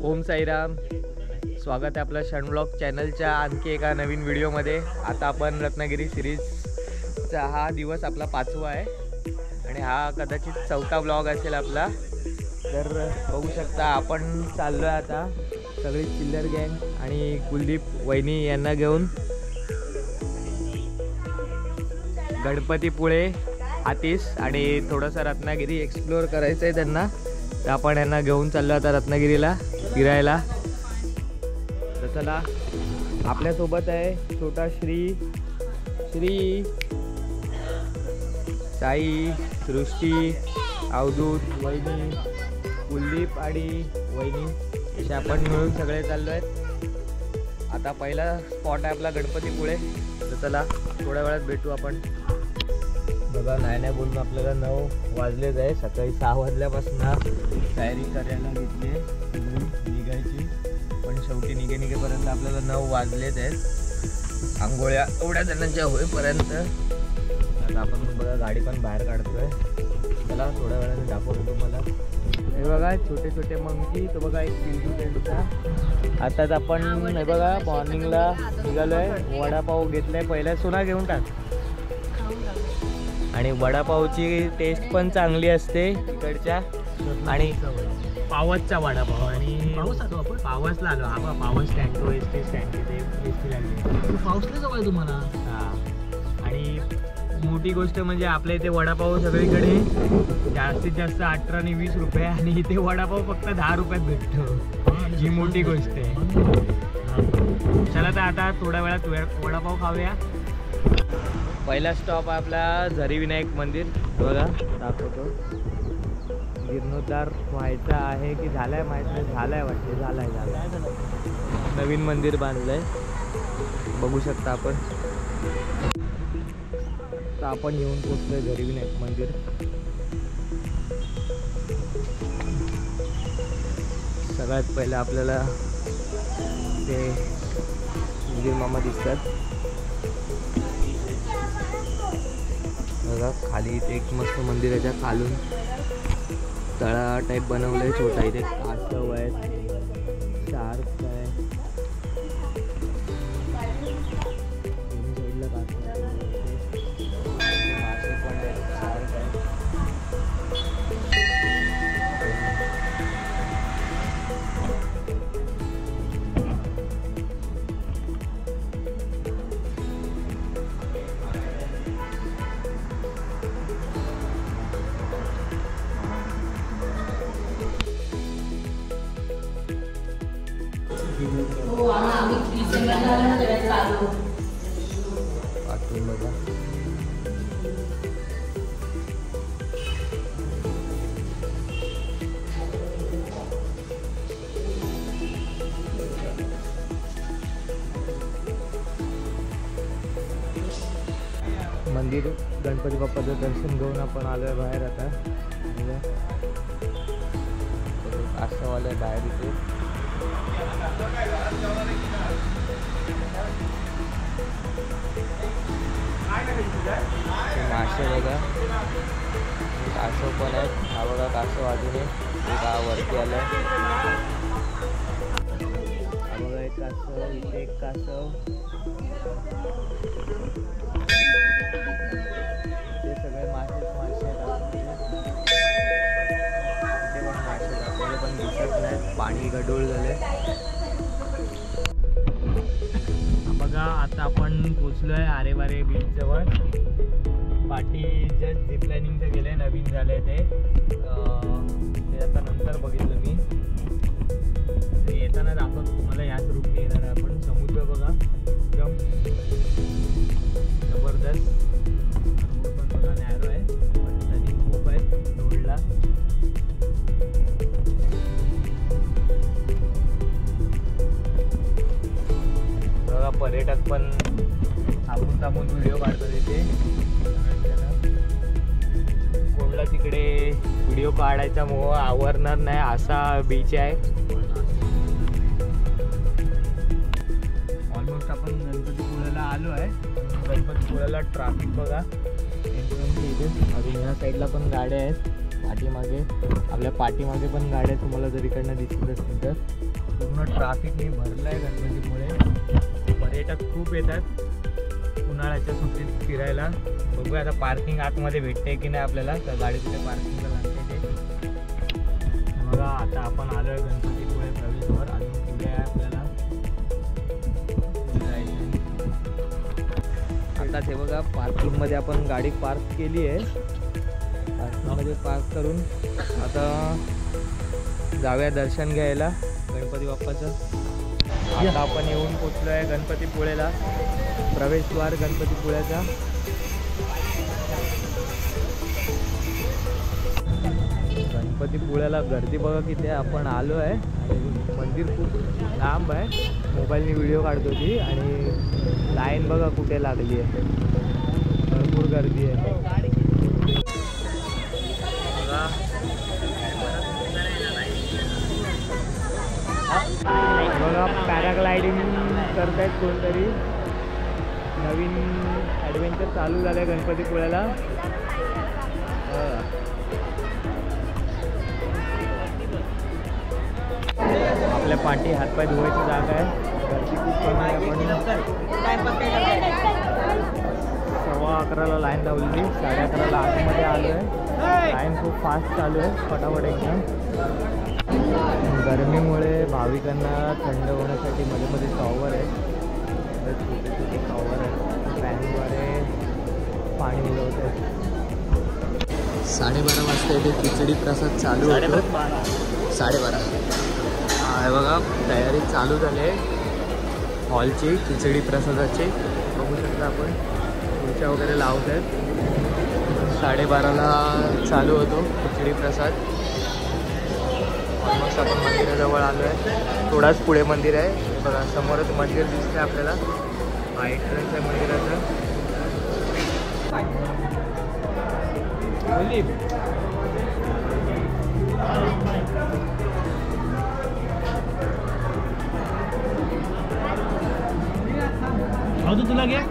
ओम साईराम, स्वागत आहे आपल्या क्षण ब्लॉग चॅनलच्या आणखी एका नवीन व्हिडिओमध्ये। आता आपण रत्नागिरी सिरीजचा हा दिवस आपला 5वा आहे आणि हा कदाचित 4था ब्लॉग असेल आपला। तर बघू शकता आपण चाललो आहे आता सगळी चिल्लर गँग आणि कुलदीप वहिनी यांना घेऊन गणपतीपुळे हातीस आणि थोडंसं रत्नागिरी एक्सप्लोअर करायचं आहे त्यांना। तर आपण यांना घेऊन चाललो आता रत्नागिरीला फिरायला। तर चला, आपल्यासोबत आहे छोटा श्री साई, सृष्टी, अवधूत, वहिनी, कुलदीप आणि वहिनी असे आपण मिळून सगळे चाललो आहेत। आता पहिला स्पॉट आहे आपला गणपतीपुळे। तर चला थोड्या वेळात भेटू आपण। बघा नाही बोलून आपल्याला 9 वाजलेच आहे। सकाळी 6 वाजल्यापासून तयारी करायला घेतली आहे निघायची, पण शेवटी निघेपर्यंत आपल्याला 9 वाजलेच आहेत। आंघोळ्या एवढ्या जणांच्या होईपर्यंत आता आपण बघा गाडी पण बाहेर काढतोय। चला थोड्या वेळाने दाखवतो तुम्हाला। हे बघा छोटे छोटे मंकी, तो बघा एक पिल्लू त्यांचा। आताच आपण हे बघा मॉर्निंगला निघालोय, वडापाव घेतलाय पहिल्या। सोना घेऊन टाक। आणि वडापावची टेस्ट पण चांगली असते इकडच्या, आणि पावसचा वडापाव। आणि पावसला आलो हा बा, पावस स्टँड तो एस टी स्टँड तिथे एस टी लागली। पावसला जवळ आहे तुम्हाला। हां, आणि मोठी गोष्ट म्हणजे आपल्या इथे वडापाव सगळीकडे जास्तीत जास्त 18 आणि 20 रुपये, आणि इथे वडापाव फक्त 10 रुपयात भेटतो। ही मोठी गोष्ट आहे। चला तर आता थोड्या वेळात वडापाव खाऊया। पहिला स्टॉप आपला झरी विनायक मंदिर। बघा दाखवतो, जीर्णोद्धार व्हायचा आहे की झालाय माहीत नाही, झालाय वाटते, झालाय नवीन मंदिर बांधलंय, बघू शकता आपण। तर आपण येऊन पोचलोय झरी विनायक मंदिर। सगळ्यात पहिलं आपल्याला ते मंदिर मामा दिसतात। बघा खाली इथे एक मस्त मंदिराच्या खालून तळा टाईप बनवलंय छोटा। इथे कासव आहेत, शार्क आहे, साईडला कासव आहे, मासे पण आहेत, शार्क आहे। आतून बघा मंदिर गणपती बाप्पाचं दर्शन घेऊन आपण आलोय बाहेर। आता असं आलंय बाहेर इथे। मासे बघा, कासव पण आहेत। हा बघा कासव अजून एक वरती आलाय। हा बघा एक कासव, इथे एक कासव, ते सगळे मासे दाखवले। इथे पण मासे दाखवले पण दिसत नाही, पाणी गढूळ झाले। बघा आता आपण पोचलोय आरेवारे बीच जवळ। पाठी जस्ट झिप लाईनिंगचं गेलंय, नवीन झालंय ते आता नंतर बघितलं मी। ते येताना दाखवतो तुम्हाला, याच रूटने येणार आपण। समुद्र बघा एकदम जबरदस्त, रोड पण बघा नॅरो आहे पण तरी खूप आहे रोडला। बघा पर्यटक पण थांबून व्हिडिओ काढतात इथे। कोणला तिकडे व्हिडिओ काढायचा मोह आवरणार नाही असा बीच आहे। ऑलमोस्ट आपण गणपतीपुळ्याला आलो आहे। गणपतीपुळ्याला ट्रॅफिक बघा, अजून ह्या साईडला पण गाड्या आहेत। पाठीमागे आपल्या पाठीमागे पण गाड्या तुम्हाला जर इकडनं दिसत असतील तर पूर्ण ट्रॅफिकने भरलं आहे गणपतीमुळे. पर्यटक खूप येतात उन्हाळ्याच्या सुट्टीत फिरायला. बघूया आता पार्किंग आतमध्ये भेटते की नाही आपल्याला, तर गाडी कुठे पार्किंगला लागते ते बघा. आता आपण आलो आहे गणपतीपुळे प्रवेशद्वार. अजून पुढे आहे आपल्याला जायचं. आता ते बघा पार्किंगमध्ये आपण गाडी पार्क केली आहे. पार्किंगमध्ये पार्क करून आता जाऊया दर्शन घ्यायला गणपती बाप्पाचं. आता आपण येऊन पोचलो आहे गणपतीपुळेला, प्रवेशद्वार गणपतीपुळ्याचा. गणपतीपुळ्याला गर्दी बघा किती आहे. आपण आलो आहे आणि मंदिर खूप लांब आहे. मोबाईलनी व्हिडिओ काढतो ती आणि लाईन बघा कुठे लागली आहे, भरपूर गर्दी आहे बघा. पॅराग्लायडिंग करतायत कोणतरी, नवीन ॲडव्हेंचर चालू झालं आहे गणपतीपुळ्याला. आपल्या पाठी हातपाय धुवायची जागा आहे. गर्दी खूप कमी आहे. आपण 11:15 लाईन लावलेली, 11:30 आतमध्ये आलो आहे. लाईन खूप फास्ट चालू आहे, फटाफट एकदम. गरमीमुळे भाविकांना थंड होण्यासाठी मध्ये मध्ये शॉवर आहे, छोटे छोटे शॉवर आहे, फॅनद्वारे पाणी उडवत आहे. 12:30 वाजता इथे खिचडी प्रसाद चालू होतो. 12:30 आहे बघा. तयारी चालू झाली आहे हॉलची खिचडी प्रसादाची. बघू शकता आपण खुर्च्या वगैरे लावत आहेत. 12:30ला चालू होतो खिचडी प्रसाद. ऑलमोस्ट आपण मंदिराजवळ आलो आहे. थोडाच पुढे मंदिर आहे बघा. समोरच मंदिर दिसतंय आपल्याला. हा एंट्रन्स आहे मंदिराचं. तुला घ्या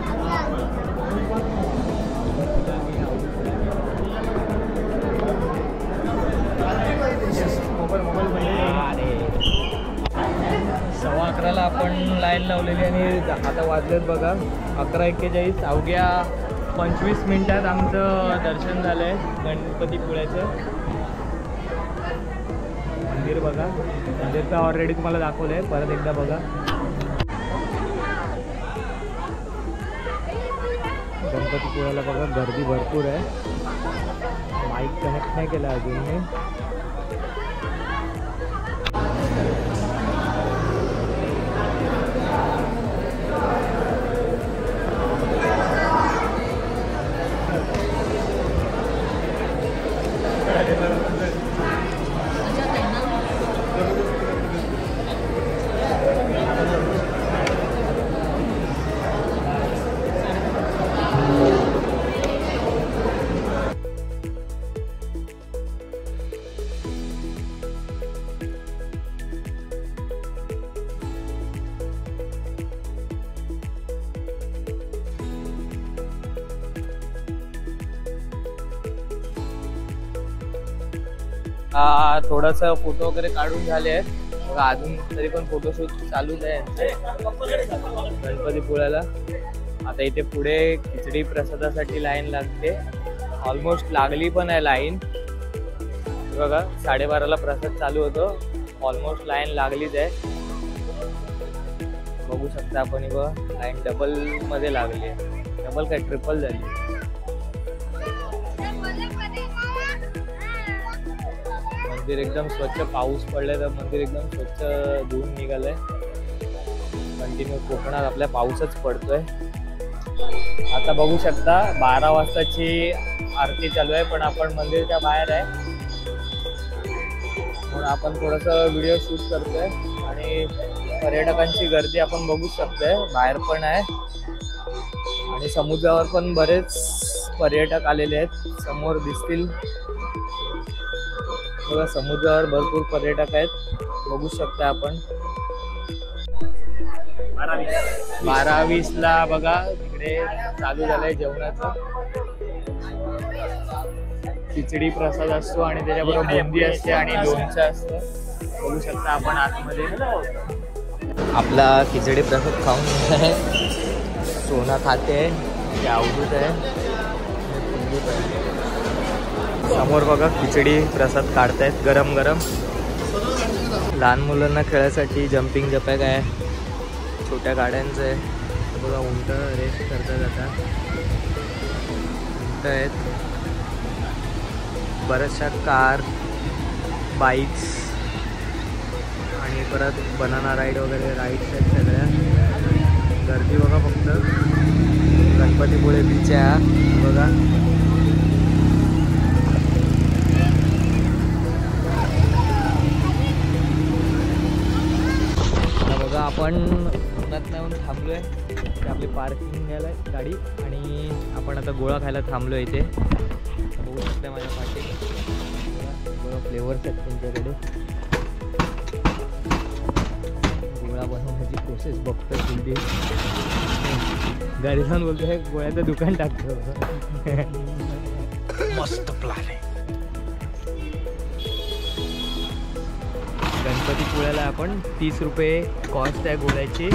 सव्वा 11ला आपण लाईन लावलेली आणि आता वाजलेत बघा 11:41. अवघ्या 25 मिनिटात आमचं दर्शन झालं आहे गणपतीपुळ्याचं. मंदिर बघा. मंदिर तर ऑलरेडी तुम्हाला दाखवलं आहे, परत एकदा बघा. गणपतीपुळ्याला बघा गर्दी भरपूर आहे. माईक कनेक्ट नाही केला अजून मी. थोडंसं फोटो वगैरे काढून झाले आहेत बघा. अजून तरी पण फोटोशूट चालूच आहे गणपतीपुळ्याला. आता इथे पुढे खिचडी प्रसादासाठी लाईन लागते. ऑलमोस्ट लागली पण आहे लाईन बघा. 12:30ला प्रसाद चालू होतो. ऑलमोस्ट लाईन लागलीच आहे. बघू शकता आपण बघा. लाईन डबल मध्ये लागली आहे. डबल काय ट्रिपल झाली. मंदिर एकदम स्वच्छ. पाऊस पडलाय तर मंदिर एकदम स्वच्छ धुवून निघालंय. कंटिन्यू कोकणात आपल्या पाऊसच पडतोय. आता बघू शकता 12 वाजताची आरती चालू आहे, पण आपण मंदिरच्या बाहेर आहे म्हणून आपण थोडंसं व्हिडिओ शूट करतोय. आणि पर्यटकांची गर्दी आपण बघू शकतोय. बाहेर पण आहे आणि समुद्रावर पण बरेच पर्यटक आलेले आहेत. समोर दिसतील बघा. समुद्रावर भरपूर पर्यटक आहेत, बघू शकता आपण. 12:20ला बघा तिकडे चालू झालंय जेवणाचं. खिचडी प्रसाद असतो आणि त्याच्याबरोबर बुंदी असते आणि लोणचं असतं. बघू शकता आपण आतमध्ये. आपला खिचडी प्रसाद खाऊन आहे. सोना खाते आहे, अवधूत आहे. समोर बघा खिचडी प्रसाद काढतायत गरम गरम. लहान मुलांना खेळायसाठी जम्पिंग जपॅक आहे, छोट्या गाड्यांचं आहे. बघा उंट रेस करतात आता. उंट आहेत, बऱ्याचशा कार, बाईक्स आणि परत बनाना राईड वगैरे राईड्स आहेत सगळ्या. गर्दी बघा फक्त. गणपतीपुळे बीच आहे बघा. बघा आपण उन्हात येऊन थांबलो आहे. ते आपली पार्किंग घ्यायला गाडी आणि आपण आता गोळा खायला थांबलो इथे. बघू शकता माझ्या पाठी बघा फ्लेवर्स आहेत त्यांच्याकडे. गोळा बनवण्याची प्रोसेस बघतो कुलदीप. गाडी जाऊन बोलतो हे गोळ्याचं दुकान टाकतो. मस्त प्लॅन आहे. गणपतीपुळ्याला आपण 30 रुपये कॉस्ट आहे गोळ्याची.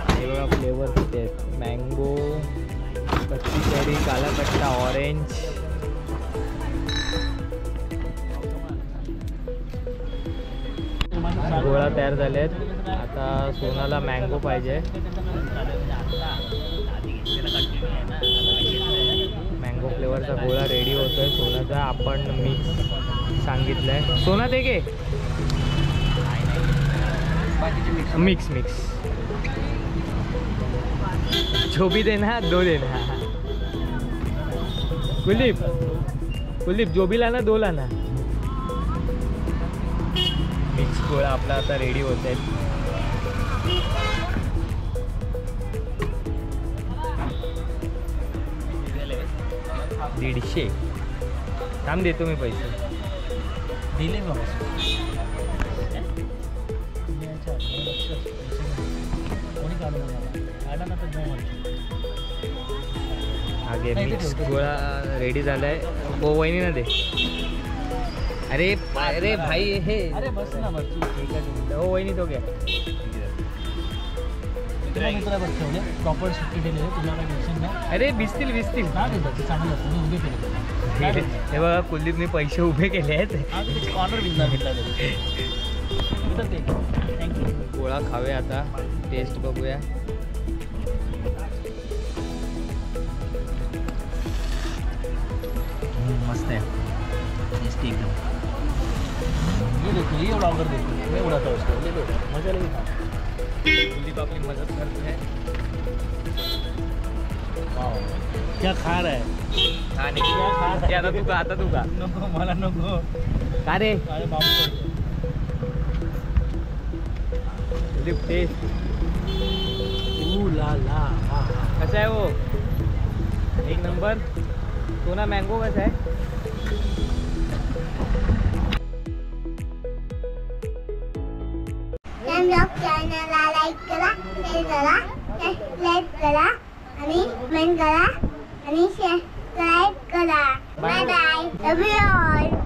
हे बघा फ्लेवर किती आहेत. मँगो, कच्ची कैरी, काला कट्टा, ऑरेंज. गोळा तयार झाले आहेत. आता सोनाला मँगो पाहिजे. मँगो फ्लेवरचा गोळा रेडी होतोय सोनाचा. आपण मिक्स सांगितलंय. सोना ते घे मिक्स मिक्स. जो भी देना दो देना. कुलदीप कुलदीप जो भी लाना दो लाना. मिक्स गोळा आपला आता रेडी होत आहे. $150. थांब देतो मी पैसे. दिले बाबा. आगे मिक्स गोळा रेडी झालाय. हो वहिनी ना दे. अरे अरे भाई हे अरे बस ना बस. हो वहिनी तो घ्या. प्रॉपर सुट्टी दिली तुला काही टेन्शन नाही. अरे भिजतील भिजतील. चांगलं असतं मी उभे केले. हे बघा कुलदीपने पैसे उभे केले आहेत. ऑर्डर बिझना घेतला तरी. थँक्यू. गोळा खावे आता. टेस्ट बघूया. मस्त आहे. टेस्टी एकदम. ये देखो ये उड़ा कर देखो. मैं उड़ाता हूँ उसको. ले लो मजा लगेगा. कुलदीप आपली मदत करते हैं. क्या खा रहा है? खा नहीं. क्या खा रहा है? आता तू का. आता तू का. नको मला नको. का रे? अरे बाबू कुलदीप टेस्ट. ला ला. कसा है वो? एक नंबर. सोना मँगो कसा आहे? चॅनलला लाईक करा, शेअर करा, सबस्क्राईब करा आणि कमेंट करा आणि सबस्क्राईब करा. Bye bye. Love you all.